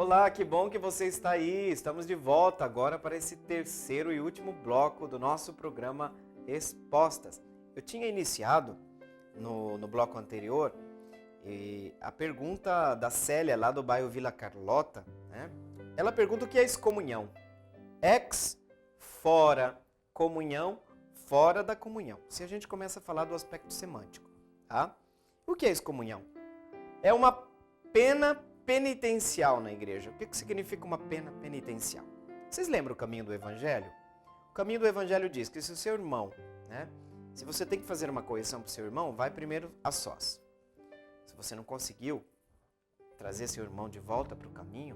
olá, que bom que você está aí. Estamos de volta agora para esse terceiro e último bloco do nosso programa Respostas. Eu tinha iniciado no bloco anterior e a pergunta da Célia lá do bairro Vila Carlota, né? Ela pergunta o que é excomunhão. Ex, fora, comunhão, fora da comunhão. Se a gente começa a falar do aspecto semântico, tá? O que é excomunhão? É uma pena penitencial na igreja. O que significa uma pena penitencial? Vocês lembram o caminho do Evangelho? O caminho do Evangelho diz que se o seu irmão, né, se você tem que fazer uma correção para o seu irmão, vai primeiro a sós. Se você não conseguiu trazer seu irmão de volta para o caminho,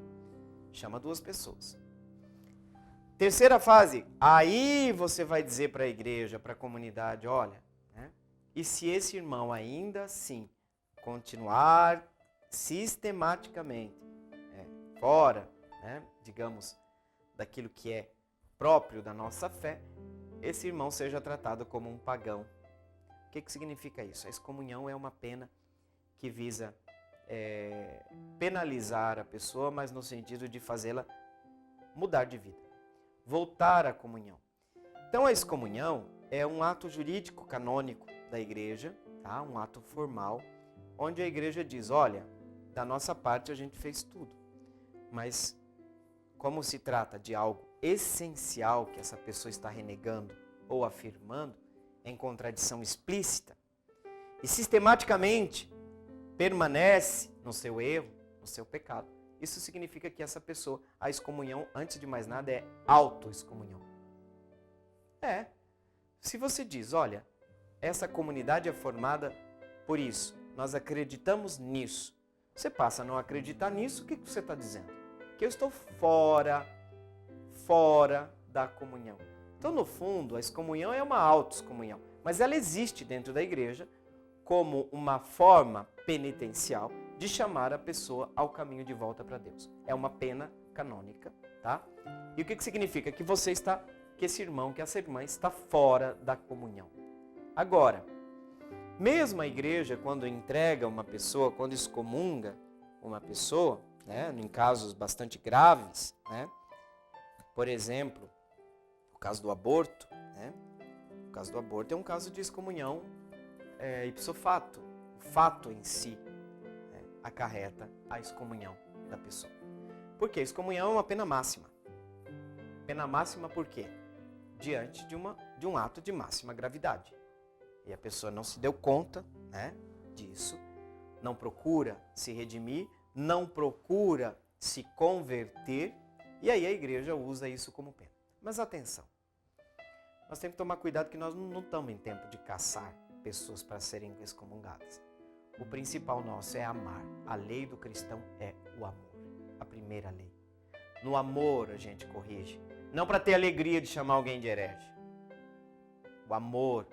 chama duas pessoas. Terceira fase, aí você vai dizer para a igreja, para a comunidade, olha, né, e se esse irmão ainda assim continuar sistematicamente fora, né, digamos, daquilo que é próprio da nossa fé, esse irmão seja tratado como um pagão. O que significa isso? A excomunhão é uma pena que visa penalizar a pessoa, mas no sentido de fazê-la mudar de vida, voltar à comunhão. Então a excomunhão é um ato jurídico canônico da igreja, tá? Um ato formal, onde a igreja diz, olha, da nossa parte a gente fez tudo, mas como se trata de algo essencial que essa pessoa está renegando ou afirmando, em contradição explícita, e sistematicamente permanece no seu erro, no seu pecado, isso significa que essa pessoa, a excomunhão, antes de mais nada, é auto-excomunhão. Se você diz, olha, essa comunidade é formada por isso, nós acreditamos nisso, você passa a não acreditar nisso, o que você está dizendo? Que eu estou fora da comunhão. Então, no fundo, a excomunhão é uma auto-excomunhão, mas ela existe dentro da igreja como uma forma penitencial de chamar a pessoa ao caminho de volta para Deus. É uma pena canônica, tá? E o que significa? Que que esse irmão, que essa irmã está fora da comunhão. Agora, mesmo a igreja, quando entrega uma pessoa, quando excomunga uma pessoa, né, em casos bastante graves, né, por exemplo, o caso do aborto, né, o caso do aborto é um caso de excomunhão ipso facto. O fato em si, né, acarreta a excomunhão da pessoa. Por quê? Excomunhão é uma pena máxima. Pena máxima por quê? Diante de um ato de máxima gravidade. E a pessoa não se deu conta, né, disso, não procura se redimir, não procura se converter, e aí a igreja usa isso como pena. Mas atenção, nós temos que tomar cuidado que nós não estamos em tempo de caçar pessoas para serem excomungadas. O principal nosso é amar. A lei do cristão é o amor, a primeira lei. No amor a gente corrige, não para ter alegria de chamar alguém de herege. O amor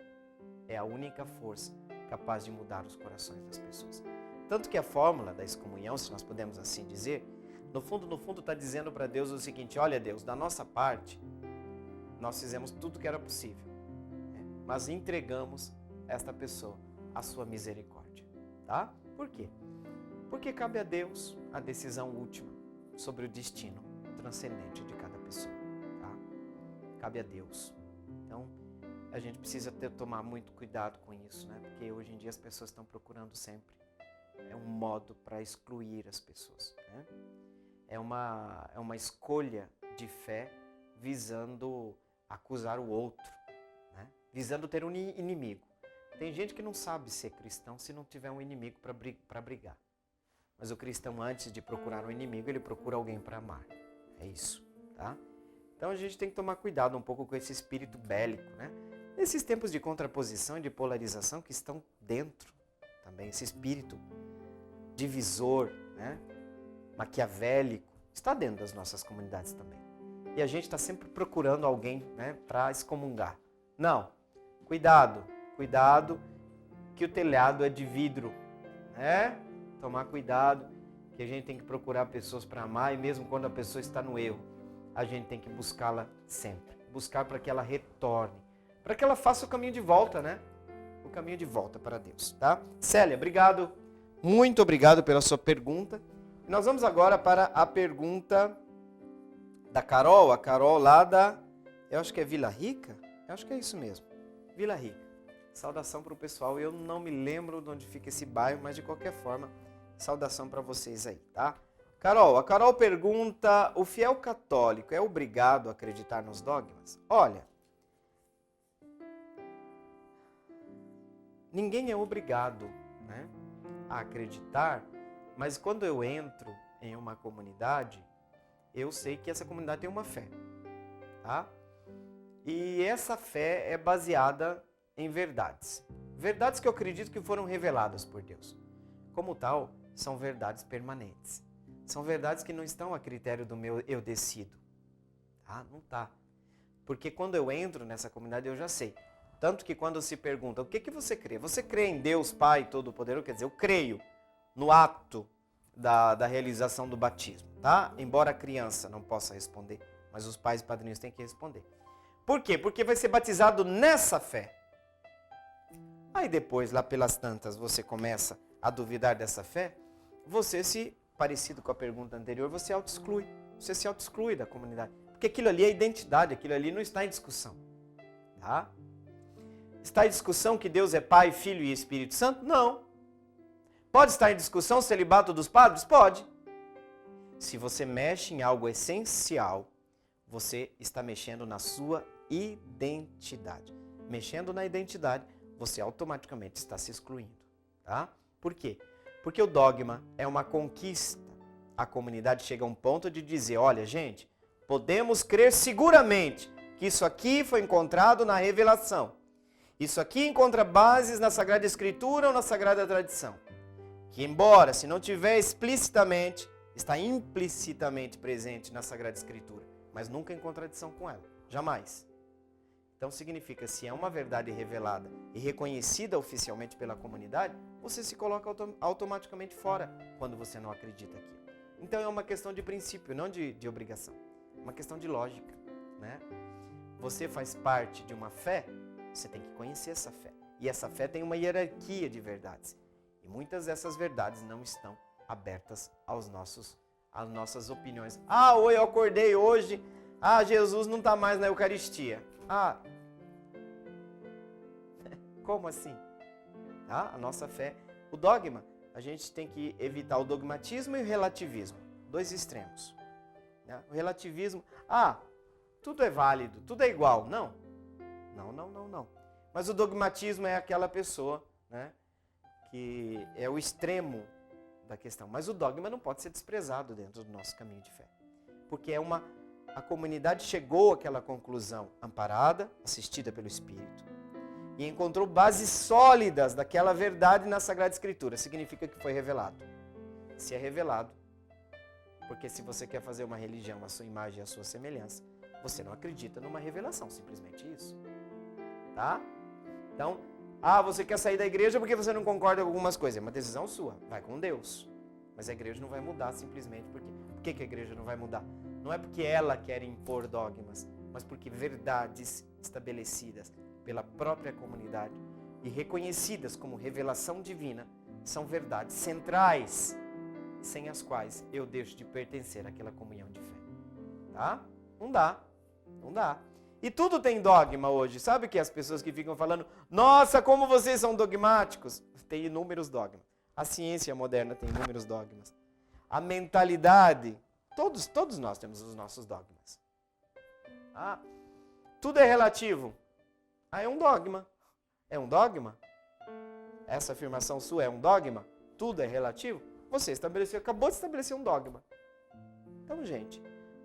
é a única força capaz de mudar os corações das pessoas. Tanto que a fórmula da excomunhão, se nós podemos assim dizer, no fundo está dizendo para Deus o seguinte, olha Deus, da nossa parte, nós fizemos tudo o que era possível, né? Mas entregamos esta pessoa à sua misericórdia, tá? Por quê? Porque cabe a Deus a decisão última sobre o destino transcendente de cada pessoa, tá? Cabe a Deus. Então, a gente precisa tomar muito cuidado com isso, né? Porque hoje em dia as pessoas estão procurando sempre um modo para excluir as pessoas, né? É uma escolha de fé visando acusar o outro, né? Visando ter um inimigo. Tem gente que não sabe ser cristão se não tiver um inimigo para brigar. Mas o cristão, antes de procurar um inimigo, ele procura alguém para amar. É isso, tá? Então a gente tem que tomar cuidado um pouco com esse espírito bélico, né? Esses tempos de contraposição e de polarização que estão dentro também, esse espírito divisor, né, maquiavélico, está dentro das nossas comunidades também. E a gente está sempre procurando alguém, né, para excomungar. Não, cuidado que o telhado é de vidro, né? Tomar cuidado que a gente tem que procurar pessoas para amar e mesmo quando a pessoa está no erro, a gente tem que buscá-la sempre. Buscar para que ela retorne, para que ela faça o caminho de volta, né? O caminho de volta para Deus, tá? Célia, obrigado, muito obrigado pela sua pergunta. Nós vamos agora para a pergunta da Carol. A Carol lá eu acho que é Vila Rica? Eu acho que é isso mesmo. Vila Rica. Saudação para o pessoal. Eu não me lembro de onde fica esse bairro, mas de qualquer forma, saudação para vocês aí, tá? Carol, a Carol pergunta, o fiel católico é obrigado a acreditar nos dogmas? Olha, ninguém é obrigado, né, a acreditar, mas quando eu entro em uma comunidade, eu sei que essa comunidade tem uma fé, tá? E essa fé é baseada em verdades. Verdades que eu acredito que foram reveladas por Deus. Como tal, são verdades permanentes. São verdades que não estão a critério do meu eu decido. Tá? Não tá. Porque quando eu entro nessa comunidade eu já sei. Tanto que quando se pergunta, o que você crê? Você crê em Deus Pai Todo-Poderoso? Quer dizer, eu creio no ato da realização do batismo. Tá? Embora a criança não possa responder, mas os pais e padrinhos têm que responder. Por quê? Porque vai ser batizado nessa fé. Aí depois, lá pelas tantas, você começa a duvidar dessa fé, você se... parecido com a pergunta anterior, você auto-exclui. Você se auto-exclui da comunidade. Porque aquilo ali é identidade, aquilo ali não está em discussão. Tá? Está em discussão que Deus é Pai, Filho e Espírito Santo? Não. Pode estar em discussão o celibato dos padres? Pode. Se você mexe em algo essencial, você está mexendo na sua identidade. Mexendo na identidade, você automaticamente está se excluindo. Tá? Por quê? Porque o dogma é uma conquista. A comunidade chega a um ponto de dizer, olha gente, podemos crer seguramente que isso aqui foi encontrado na revelação. Isso aqui encontra bases na Sagrada Escritura ou na Sagrada Tradição. Que embora, se não tiver explicitamente, está implicitamente presente na Sagrada Escritura, mas nunca em contradição com ela. Jamais. Então significa, se é uma verdade revelada e reconhecida oficialmente pela comunidade, você se coloca automaticamente fora quando você não acredita aqui. Então é uma questão de princípio, não de obrigação. É uma questão de lógica, né? Você faz parte de uma fé, você tem que conhecer essa fé. E essa fé tem uma hierarquia de verdades. E muitas dessas verdades não estão abertas às nossas opiniões. Ah, oi, eu acordei hoje. Ah, Jesus não está mais na Eucaristia. Ah, como assim? Tá? A nossa fé, o dogma, a gente tem que evitar o dogmatismo e o relativismo. Dois extremos. Né? O relativismo, tudo é válido, tudo é igual. Não. Não. Mas o dogmatismo é aquela pessoa, né, que é o extremo da questão. Mas o dogma não pode ser desprezado dentro do nosso caminho de fé. Porque a comunidade chegou àquela conclusão amparada, assistida pelo Espírito, e encontrou bases sólidas daquela verdade na Sagrada Escritura. Significa que foi revelado. Se é revelado, porque se você quer fazer uma religião à sua imagem e à sua semelhança, você não acredita numa revelação, simplesmente isso. Tá? Então, você quer sair da igreja porque você não concorda com algumas coisas. É uma decisão sua, vai com Deus. Mas a igreja não vai mudar simplesmente porque... Por que a igreja não vai mudar? Não é porque ela quer impor dogmas, mas porque verdades estabelecidas pela própria comunidade e reconhecidas como revelação divina são verdades centrais, sem as quais eu deixo de pertencer àquela comunhão de fé. Tá? Não dá. E tudo tem dogma hoje. Sabe que as pessoas que ficam falando, nossa, como vocês são dogmáticos? Tem inúmeros dogmas. A ciência moderna tem inúmeros dogmas. A mentalidade, todos nós temos os nossos dogmas. Tudo é relativo. É um dogma. É um dogma? Essa afirmação sua é um dogma? Tudo é relativo? Você acabou de estabelecer um dogma. Então, gente,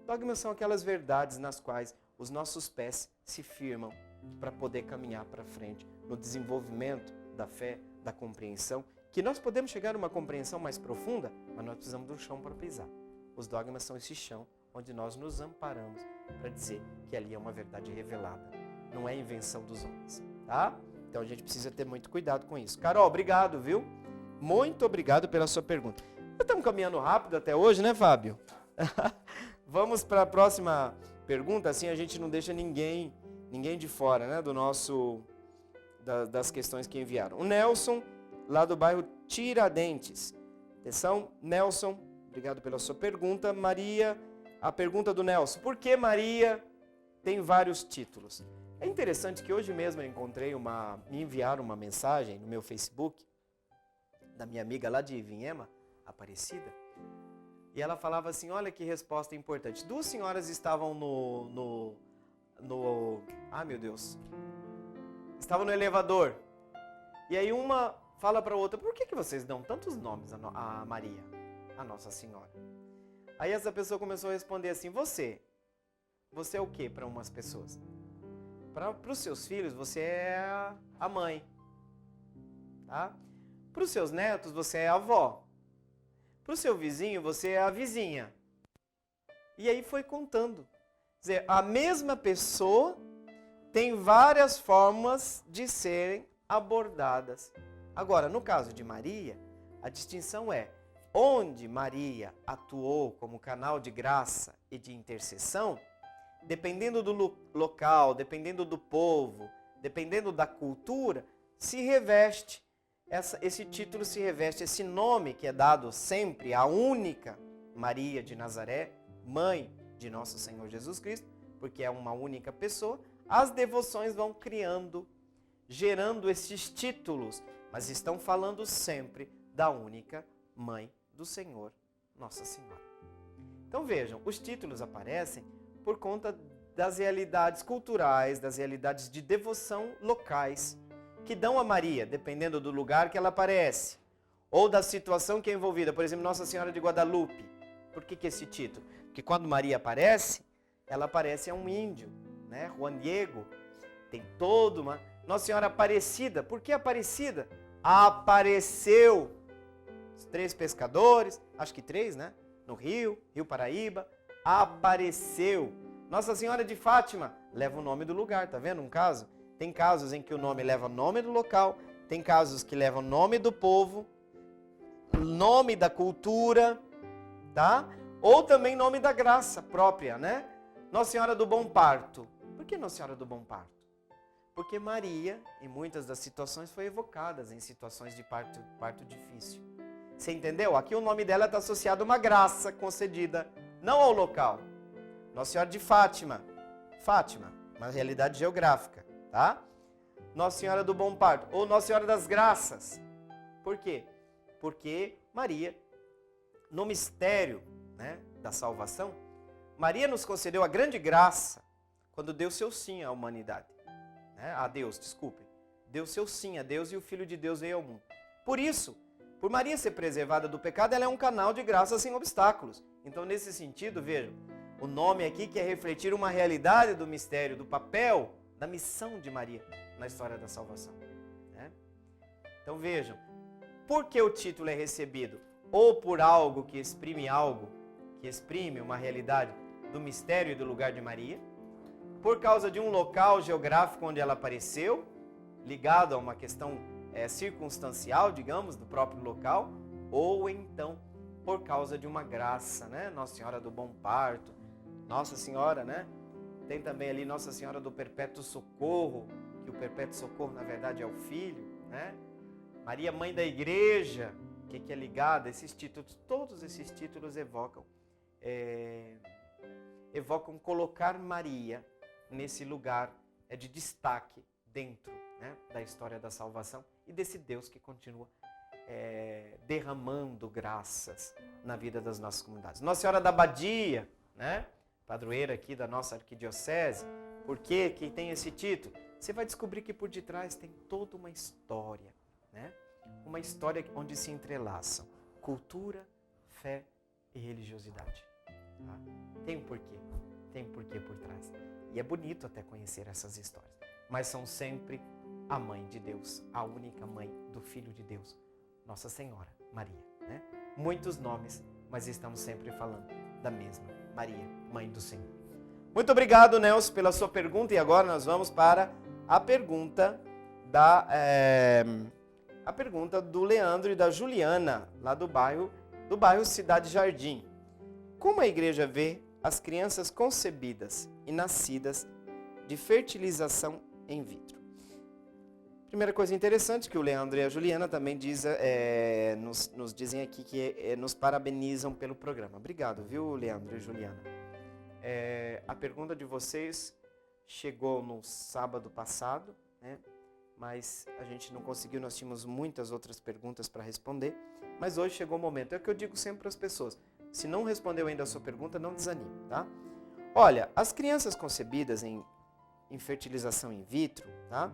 dogmas são aquelas verdades nas quais os nossos pés se firmam para poder caminhar para frente no desenvolvimento da fé, da compreensão, que nós podemos chegar a uma compreensão mais profunda, mas nós precisamos do chão para pisar. Os dogmas são esse chão onde nós nos amparamos para dizer que ali é uma verdade revelada, não é invenção dos homens, tá? Então a gente precisa ter muito cuidado com isso. Carol, obrigado, viu? Muito obrigado pela sua pergunta. Estamos caminhando rápido até hoje, né, Fábio? Vamos para a próxima pergunta, assim a gente não deixa ninguém de fora, né, das questões que enviaram. O Nelson, lá do bairro Tiradentes. Atenção, Nelson, Obrigado pela sua pergunta. Maria, a pergunta do Nelson. Por que Maria tem vários títulos? É interessante que hoje mesmo eu me enviaram uma mensagem no meu Facebook, da minha amiga lá de Vinhema, Aparecida, e ela falava assim, olha que resposta importante. Duas senhoras estavam estavam no elevador, e aí uma fala para a outra, por que vocês dão tantos nomes a Maria, a Nossa Senhora? Aí essa pessoa começou a responder assim, você é o que para umas pessoas? Para os seus filhos, você é a mãe. Tá? Para os seus netos, você é a avó. Para o seu vizinho, você é a vizinha. E aí foi contando. Quer dizer, a mesma pessoa tem várias formas de serem abordadas. Agora, no caso de Maria, a distinção é onde Maria atuou como canal de graça e de intercessão, dependendo do local, dependendo do povo, dependendo da cultura, se reveste, esse título se reveste, esse nome que é dado sempre à única Maria de Nazaré, mãe de nosso Senhor Jesus Cristo, porque é uma única pessoa, as devoções vão criando, gerando esses títulos, mas estão falando sempre da única mãe do Senhor, Nossa Senhora. Então vejam, os títulos aparecem por conta das realidades culturais, das realidades de devoção locais, que dão a Maria, dependendo do lugar que ela aparece, ou da situação que é envolvida. Por exemplo, Nossa Senhora de Guadalupe. Por que esse título? Porque quando Maria aparece, ela aparece a um índio, né? Juan Diego, tem toda uma... Nossa Senhora Aparecida. Por que Aparecida? Apareceu os 3 pescadores, acho que 3, né? No Rio Paraíba, apareceu. Nossa Senhora de Fátima leva o nome do lugar, tá vendo um caso? Tem casos em que o nome leva o nome do local, tem casos que levam o nome do povo, nome da cultura, tá? Ou também nome da graça própria, né? Nossa Senhora do Bom Parto. Por que Nossa Senhora do Bom Parto? Porque Maria, em muitas das situações, foi evocada em situações de parto difícil. Você entendeu? Aqui o nome dela está associado a uma graça concedida, não ao local. Nossa Senhora de Fátima. Fátima, uma realidade geográfica, tá? Nossa Senhora do Bom Parto, ou Nossa Senhora das Graças. Por quê? Porque Maria, no mistério, né, da salvação, Maria nos concedeu a grande graça quando deu seu sim à humanidade. Né? A Deus, desculpe. Deu seu sim a Deus e o Filho de Deus veio ao mundo. Por isso, por Maria ser preservada do pecado, ela é um canal de graça sem obstáculos. Então, nesse sentido, vejam, o nome aqui quer refletir uma realidade do mistério, do papel, da missão de Maria na história da salvação. Né? Então, vejam, por que o título é recebido? Ou por algo, que exprime uma realidade do mistério e do lugar de Maria, por causa de um local geográfico onde ela apareceu, ligado a uma questão circunstancial, digamos, do próprio local, ou então por causa de uma graça, né? Nossa Senhora do Bom Parto, Nossa Senhora, né? Tem também ali Nossa Senhora do Perpétuo Socorro, que o Perpétuo Socorro na verdade é o Filho, né? Maria Mãe da Igreja, que é ligada a esses títulos, todos esses títulos evocam colocar Maria nesse lugar de destaque dentro, né, da história da salvação e desse Deus que continua derramando graças na vida das nossas comunidades. Nossa Senhora da Abadia, né, padroeira aqui da nossa arquidiocese, por que tem esse título? Você vai descobrir que por detrás tem toda uma história, né? Uma história onde se entrelaçam cultura, fé e religiosidade. Tá? Tem um porquê por trás. E é bonito até conhecer essas histórias. Mas são sempre a mãe de Deus, a única mãe do Filho de Deus, Nossa Senhora Maria. Né? Muitos nomes, mas estamos sempre falando da mesma Maria, mãe do Senhor. Muito obrigado, Nelson, pela sua pergunta. E agora nós vamos para a pergunta do Leandro e da Juliana, lá do bairro Cidade Jardim. Como a igreja vê as crianças concebidas e nascidas de fertilização in vitro? Primeira coisa interessante que o Leandro e a Juliana também nos dizem aqui que nos parabenizam pelo programa. Obrigado, viu, Leandro e Juliana? A pergunta de vocês chegou no sábado passado, né? Mas a gente não conseguiu, nós tínhamos muitas outras perguntas para responder, mas hoje chegou o momento. É o que eu digo sempre para as pessoas, se não respondeu ainda a sua pergunta, não desanime, tá? Olha, as crianças concebidas em fertilização in vitro, tá?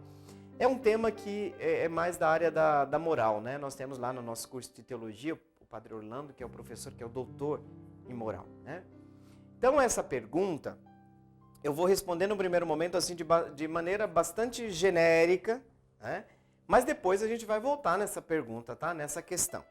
É um tema que é mais da área da moral, né? Nós temos lá no nosso curso de teologia o Padre Orlando, que é o professor, que é o doutor em moral, né? Então essa pergunta, eu vou responder no primeiro momento assim de maneira bastante genérica, né? Mas depois a gente vai voltar nessa pergunta, tá? Nessa questão.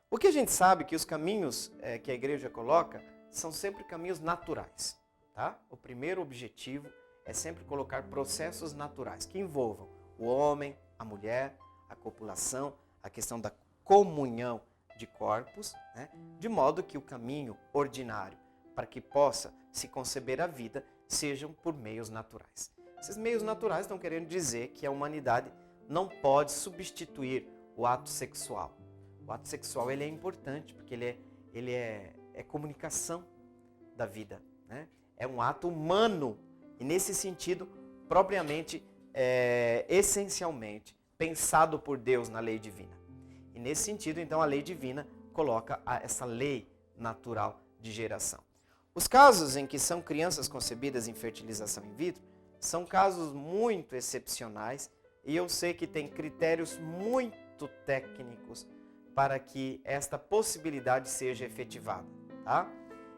O que a gente sabe que os caminhos que a igreja coloca são sempre caminhos naturais, tá? O primeiro objetivo é sempre colocar processos naturais que envolvam o homem, a mulher, a copulação, a questão da comunhão de corpos, né? De modo que o caminho ordinário para que possa se conceber a vida sejam por meios naturais. Esses meios naturais estão querendo dizer que a humanidade não pode substituir o ato sexual. O ato sexual ele é importante porque ele é comunicação da vida, né? É um ato humano e nesse sentido propriamente essencialmente pensado por Deus na lei divina. E nesse sentido, então, a lei divina coloca essa lei natural de geração. Os casos em que são crianças concebidas em fertilização in vitro são casos muito excepcionais e eu sei que tem critérios muito técnicos para que esta possibilidade seja efetivada, tá?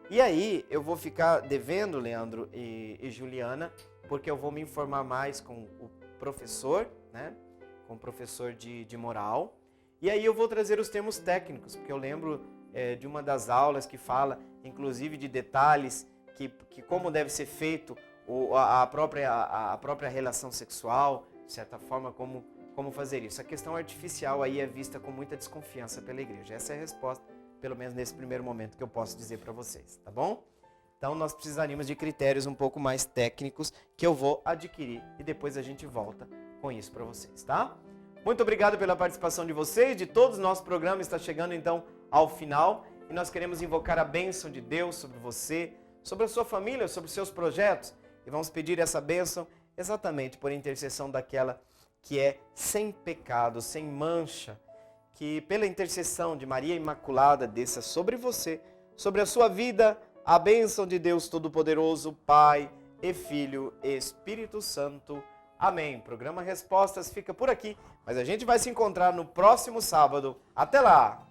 E aí eu vou ficar devendo, Leandro e Juliana, porque eu vou me informar mais com o professor, né? Com o professor de moral. E aí eu vou trazer os termos técnicos, porque eu lembro de uma das aulas que fala, inclusive, de detalhes que como deve ser feito a própria relação sexual, de certa forma, como fazer isso. A questão artificial aí é vista com muita desconfiança pela igreja. Essa é a resposta, pelo menos nesse primeiro momento, que eu posso dizer para vocês, tá bom? Então nós precisaríamos de critérios um pouco mais técnicos que eu vou adquirir e depois a gente volta com isso para vocês, tá? Muito obrigado pela participação de vocês, de todos. Nosso programa está chegando então ao final e nós queremos invocar a bênção de Deus sobre você, sobre a sua família, sobre os seus projetos e vamos pedir essa bênção exatamente por intercessão daquela que é sem pecado, sem mancha, que pela intercessão de Maria Imaculada desça sobre você, sobre a sua vida, a bênção de Deus Todo-Poderoso, Pai e Filho e Espírito Santo. Amém. Programa Respostas fica por aqui, mas a gente vai se encontrar no próximo sábado. Até lá!